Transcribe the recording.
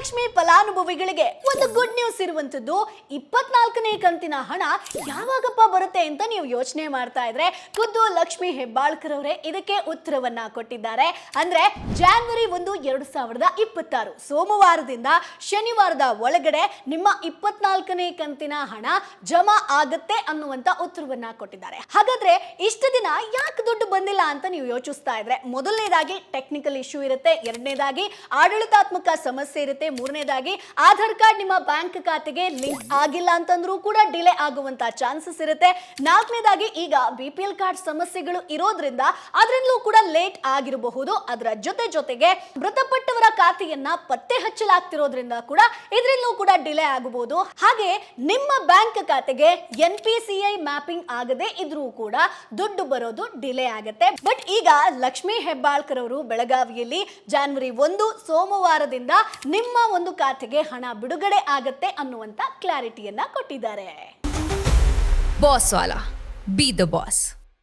ಗೃಹಲಕ್ಷ್ಮಿ ಫಲಾನುಭವಿಗಳಿಗೆ ಒಂದು good news ಇರುವಂತದ್ದು. 24ನೇ ಕಂತಿನ ಹಣ ಯಾವಾಗಪ್ಪ ಬರುತ್ತೆ ಅಂತ ನೀವು ಯೋಚನೆ ಮಾಡ್ತಾ ಇದ್ರೆ ಖುದ್ದು ಲಕ್ಷ್ಮಿ ಹೆಬ್ಬಾಳ್ಕರ್ ಅವರೇ ಇದಕ್ಕೆ ಉತ್ತರವನ್ನ ಕೊಟ್ಟಿದ್ದಾರೆ. ಅಂದ್ರೆ ಜಾನ್ವರಿ 1, 2026 ಸೋಮವಾರದಿಂದ ಶನಿವಾರದ ಒಳಗಡೆ ನಿಮ್ಮ 24ನೇ ಕಂತಿನ ಹಣ ಜಮಾ ಆಗುತ್ತೆ ಅನ್ನುವಂತ ಉತ್ತರವನ್ನ ಕೊಟ್ಟಿದ್ದಾರೆ. ಹಾಗಾದ್ರೆ ಇಷ್ಟು ದಿನ ಯಾಕೆ ದುಡ್ಡು ಬಂದಿಲ್ಲ ಅಂತ ನೀವು ಯೋಚಿಸ್ತಾ ಇದ್ರೆ, ಮೊದಲನೇದಾಗಿ ಟೆಕ್ನಿಕಲ್ ಇಶ್ಯೂ ಇರುತ್ತೆ, ಎರಡನೇದಾಗಿ ಆಡಳಿತಾತ್ಮಕ ಸಮಸ್ಯೆ ಇರುತ್ತೆ, ಮೂರನೇದಾಗಿ ಆಧಾರ್ ಕಾರ್ಡ್ ನಿಮ್ಮ ಬ್ಯಾಂಕ್ ಖಾತೆಗೆ ಲಿಂಕ್ ಆಗಿಲ್ಲ ಅಂತಂದ್ರೂ ಕೂಡ ಡಿಲೇ ಆಗುವಂತ ಚಾನ್ಸಸ್ ಇರುತ್ತೆ, ನಾಲ್ಕನೇದಾಗಿ ಈಗ BPL ಕಾರ್ಡ್ ಸಮಸ್ಯೆಗಳು ಇರೋದ್ರಿಂದ ಅದರಿಂದಲೂ ಕೂಡ ಲೇಟ್ ಆಗಿರಬಹುದು. ಅದರ ಜೊತೆಗೆ ಮೃತಪಟ್ಟವರ ಖಾತೆಯನ್ನ ಪತ್ತೆ ಹಚ್ಚಲಾಗ್ತಿರೋದ್ರಿಂದ ಕೂಡ ಇದರಿಂದಲೂ ಕೂಡ ಡಿಲೇ ಆಗಬಹುದು. ಹಾಗೆ ನಿಮ್ಮ ಬ್ಯಾಂಕ್ ಖಾತೆಗೆ NPCI ಮ್ಯಾಪಿಂಗ್ ಆಗದೆ ಇದ್ರೂ ಕೂಡ ದುಡ್ಡು ಬರೋದು ಡಿಲೇ ಆಗುತ್ತೆ. ಬಟ್ ಈಗ ಲಕ್ಷ್ಮಿ ಹೆಬ್ಬಾಳ್ಕರ್ ಅವರು ಬೆಳಗಾವಿಯಲ್ಲಿ ಜಾನ್ವರಿ 1 ಸೋಮವಾರದಿಂದ ನಿಮ್ಮ ಒಂದು ಖಾತೆಗೆ ಹಣ ಬಿಡುಗಡೆ ಆಗತ್ತೆ ಅನ್ನುವಂತ ಕ್ಲಾರಿಟಿಯನ್ನ ಕೊಟ್ಟಿದ್ದಾರೆ. Boss Vala, B the boss.